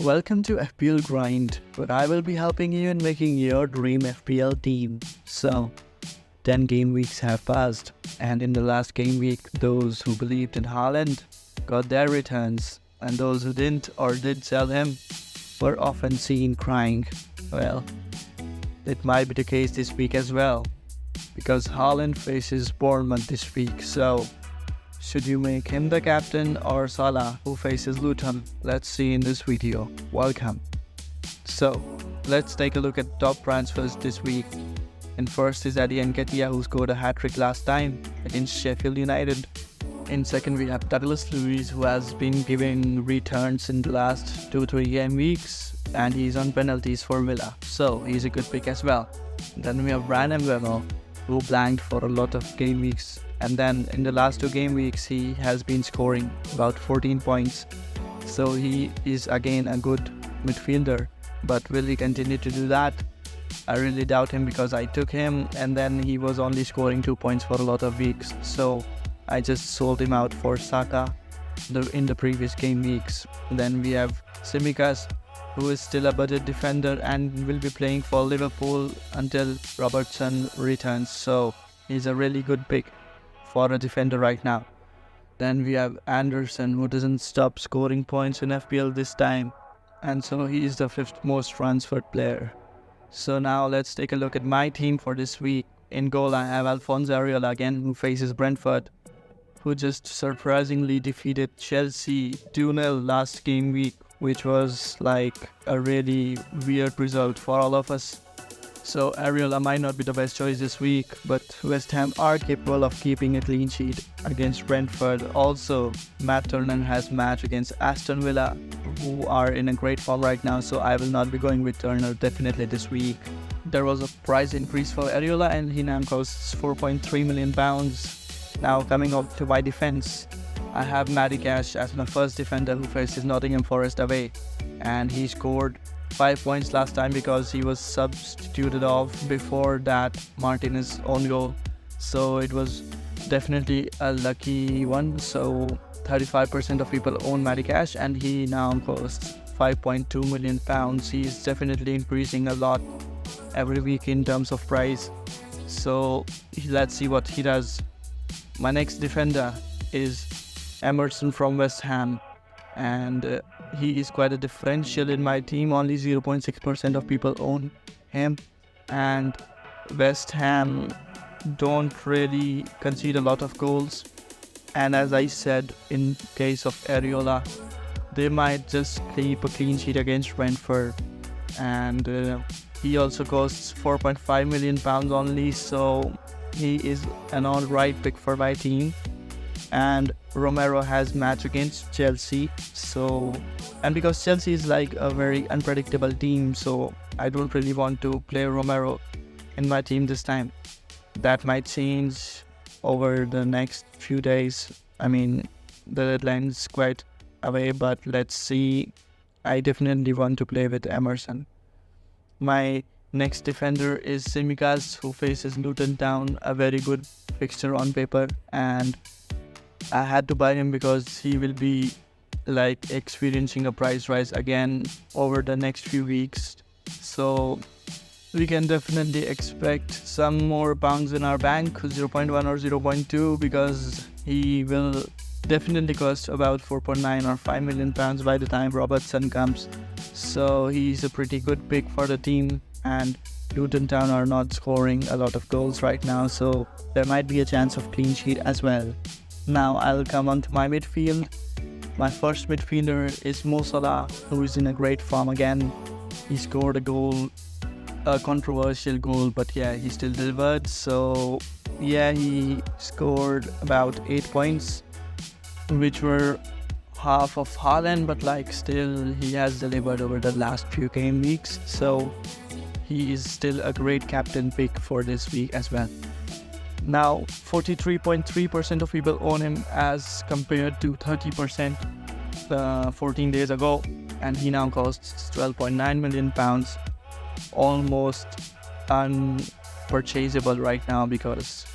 Welcome to FPL Grind, where I will be helping you in making your dream FPL team. So, 10 game weeks have passed, and in the last game week, those who believed in Haaland got their returns, and those who didn't or did sell him were often seen crying. Well, it might be the case this week as well, because Haaland faces Bournemouth this week, so should you make him the captain or Salah who faces Luton? Let's see in this video. Welcome. So, let's take a look at top transfers this week. And first is Eddie Nketiah, who scored a hat-trick last time against Sheffield United. In second we have Douglas Luiz, who has been giving returns in the last 2-3 game weeks, and he's on penalties for Villa, so he's a good pick as well. Then we have Brandon Mbeumo, who blanked for a lot of game weeks, and then in the last 2 game weeks he has been scoring about 14 points, so he is again a good midfielder. But will he continue to do that? I really doubt him, because I took him and then he was only scoring 2 points for a lot of weeks, so I just sold him out for Saka in the previous game weeks. Then we have Tsimikas, who is still a budget defender and will be playing for Liverpool until Robertson returns, so he's a really good pick for a defender right now. Then we have Anderson, who doesn't stop scoring points in FPL this time, and so he is the 5th most transferred player. So now let's take a look at my team for this week. In goal I have Alphonso Areola again, who faces Brentford, who just surprisingly defeated Chelsea 2-0 last game week, which was like a really weird result for all of us. So Areola might not be the best choice this week, but West Ham are capable of keeping a clean sheet against Brentford. Also, Matt Turner has match against Aston Villa, who are in a great form right now, so I will not be going with Turner definitely this week. There was a price increase for Areola and he now costs £4.3 million. Now coming up to my defense, I have Matty Cash as my first defender, who faces Nottingham Forest away, and he scored 5 points last time because he was substituted off before that Martinez own goal, so it was definitely a lucky one. So 35% of people own Matty Cash and he now costs £5.2 million. He's definitely increasing a lot every week in terms of price, so let's see what he does. My next defender is Emerson from West Ham, and he is quite a differential in my team. Only 0.6% of people own him, and West Ham don't really concede a lot of goals, and as I said, in case of Areola, they might just keep a clean sheet against Brentford, and he also costs £4.5 million only, so he is an alright pick for my team. And Romero has match against Chelsea, and because Chelsea is like a very unpredictable team, so I don't really want to play Romero in my team this time. That might change over the next few days. I mean, the deadline is quite away, but let's see. I definitely want to play with Emerson. My next defender is Tsimikas, who faces Luton Town, a very good fixture on paper, and I had to buy him because he will be like experiencing a price rise again over the next few weeks, so we can definitely expect some more pounds in our bank, 0.1 or 0.2, because he will definitely cost about 4.9 or 5 million pounds by the time Robertson comes, so he's a pretty good pick for the team. And Luton Town are not scoring a lot of goals right now, so there might be a chance of clean sheet as well. Now I'll come on to my midfield. My first midfielder is Mo Salah, who is in a great form again. He scored a goal, a controversial goal, but yeah, he still delivered. So yeah, he scored about 8 points, which were half of Haaland, but like still he has delivered over the last few game weeks, so he is still a great captain pick for this week as well. Now 43.3% of people own him as compared to 30% 14 days ago, and he now costs £12.9 million, almost unpurchasable right now because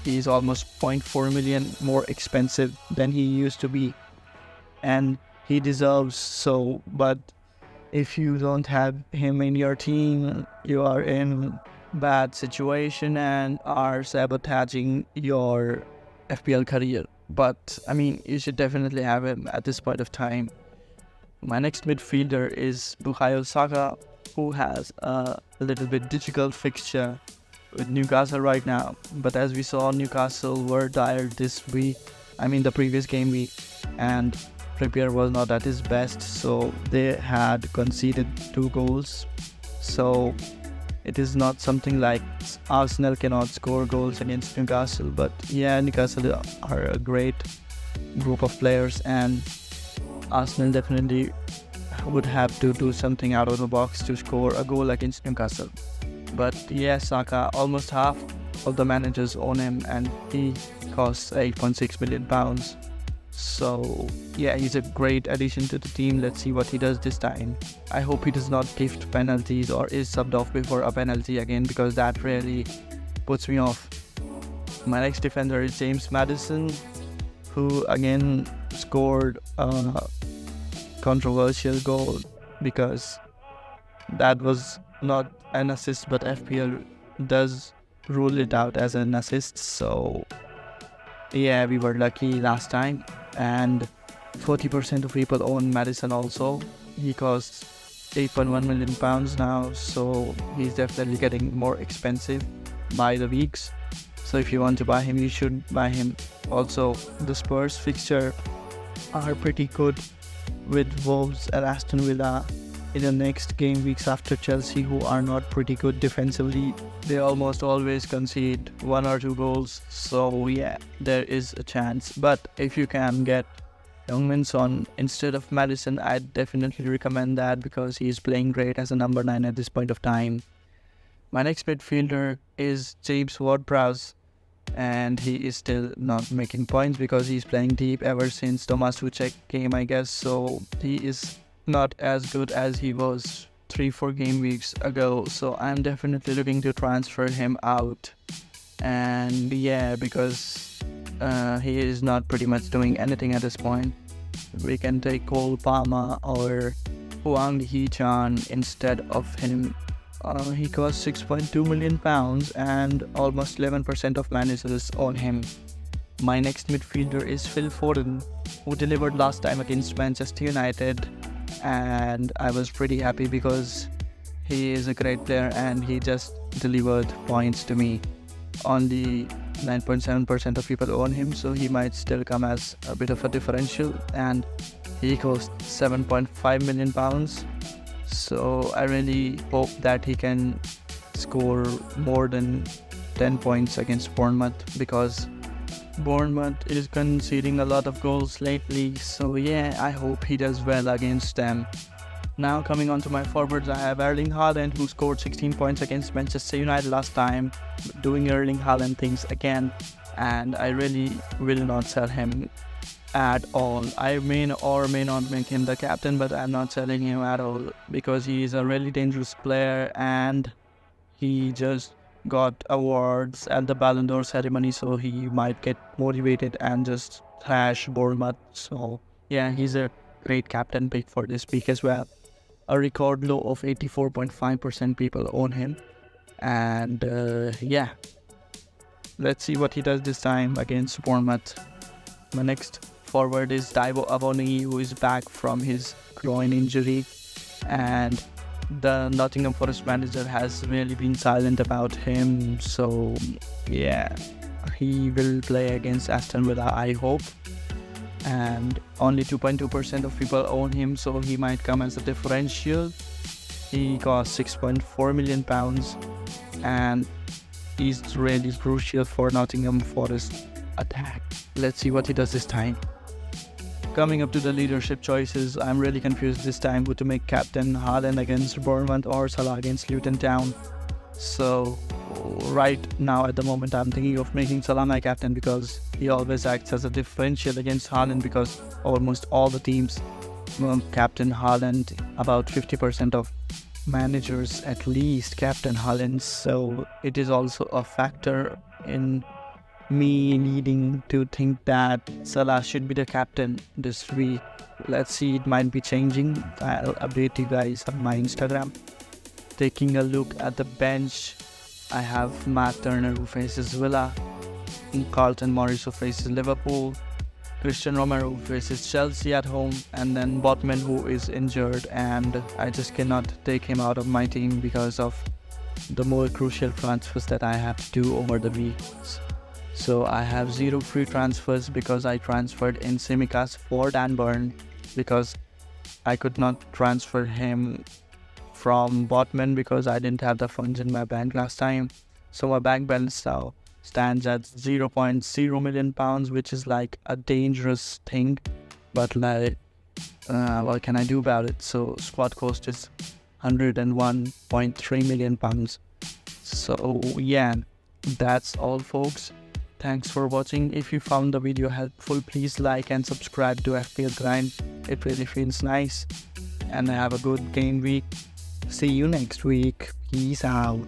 he's almost 0.4 million more expensive than he used to be, and he deserves so, but If you don't have him in your team, you are in bad situation and are sabotaging your FPL career. But I mean, you should definitely have him at this point of time. My next midfielder is Bukayo Saka, who has a little bit difficult fixture with Newcastle right now. But as we saw, Newcastle were dire this week. I mean, the previous game week, and Trippier was not at his best, so they had conceded 2 goals. So it is not something like Arsenal cannot score goals against Newcastle, but yeah, Newcastle are a great group of players, and Arsenal definitely would have to do something out of the box to score a goal against Newcastle. But yeah, Saka, almost half of the managers own him, and he costs £8.6 million. So yeah, he's a great addition to the team. Let's see what he does this time. I hope he does not gift penalties or is subbed off before a penalty again, because that really puts me off. My next defender is James Maddison, who again scored a controversial goal because that was not an assist, but FPL does rule it out as an assist. So yeah, we were lucky last time, and 40% of people own Madison also. He costs £8.1 million now, so he's definitely getting more expensive by the weeks. So if you want to buy him, you should buy him. Also, the Spurs fixture are pretty good with Wolves and Aston Villa in the next game weeks after Chelsea, who are not pretty good defensively. They almost always concede 1 or 2 goals, so yeah, there is a chance. But if you can get Heung-min Son instead of Madison, I'd definitely recommend that, because he's playing great as a number 9 at this point of time. My next midfielder is James Ward-Prowse, and he is still not making points because he's playing deep ever since Thomas Tuchel came, I guess. So he is not as good as he was 3-4 game weeks ago, so I'm definitely looking to transfer him out. And yeah, because he is not pretty much doing anything at this point. We can take Cole Palmer or Hwang Hee-chan instead of him. He costs £6.2 million and almost 11% of managers own him. My next midfielder is Phil Foden, who delivered last time against Manchester United, and I was pretty happy because he is a great player and he just delivered points to me. Only 9.7% of people own him, so he might still come as a bit of a differential, and he costs £7.5 million. So I really hope that he can score more than 10 points against Bournemouth, because Bournemouth is conceding a lot of goals lately. So yeah, I hope he does well against them. Now coming on to my forwards, I have Erling Haaland, who scored 16 points against Manchester United last time, doing Erling Haaland things again, and I really will not sell him at all. I may or may not make him the captain, but I'm not selling him at all, because he is a really dangerous player and he just got awards at the Ballon d'Or ceremony, so he might get motivated and just thrash Bournemouth. So yeah, he's a great captain pick for this week as well. A record low of 84.5% people own him, and yeah, let's see what he does this time against Bournemouth. My next forward is Daiwo Awoniyi, who is back from his groin injury, and the Nottingham Forest manager has really been silent about him. So yeah, he will play against Aston Villa, I hope, and only 2.2% of people own him, so he might come as a differential. He costs £6.4 million, and he's really crucial for Nottingham Forest attack. Let's see what he does this time. Coming up to the leadership choices, I'm really confused this time who to make captain: Haaland against Bournemouth or Salah against Luton Town. So right now at the moment I'm thinking of making Salah my captain, because he always acts as a differential against Haaland, because almost all the teams captain Haaland. About 50% of managers at least captain Haaland, so it is also a factor in me leading to think that Salah should be the captain this week. Let's see, it might be changing. I'll update you guys on my Instagram. Taking a look at the bench, I have Matt Turner who faces Villa, Carlton Morris who faces Liverpool, Christian Romero who faces Chelsea at home, and then Botman who is injured, and I just cannot take him out of my team because of the more crucial transfers that I have to do over the weeks. So I have 0 free transfers because I transferred in Tsimikas for Dan Burn because I could not transfer him from Botman because I didn't have the funds in my bank last time. So my bank balance now stands at £0.0 million, which is like a dangerous thing, but like what can I do about it? So squad cost is £101.3 million. So yeah, that's all folks. Thanks for watching. If you found the video helpful, please like and subscribe to FPL Grind. It really feels nice. And have a good game week. See you next week. Peace out.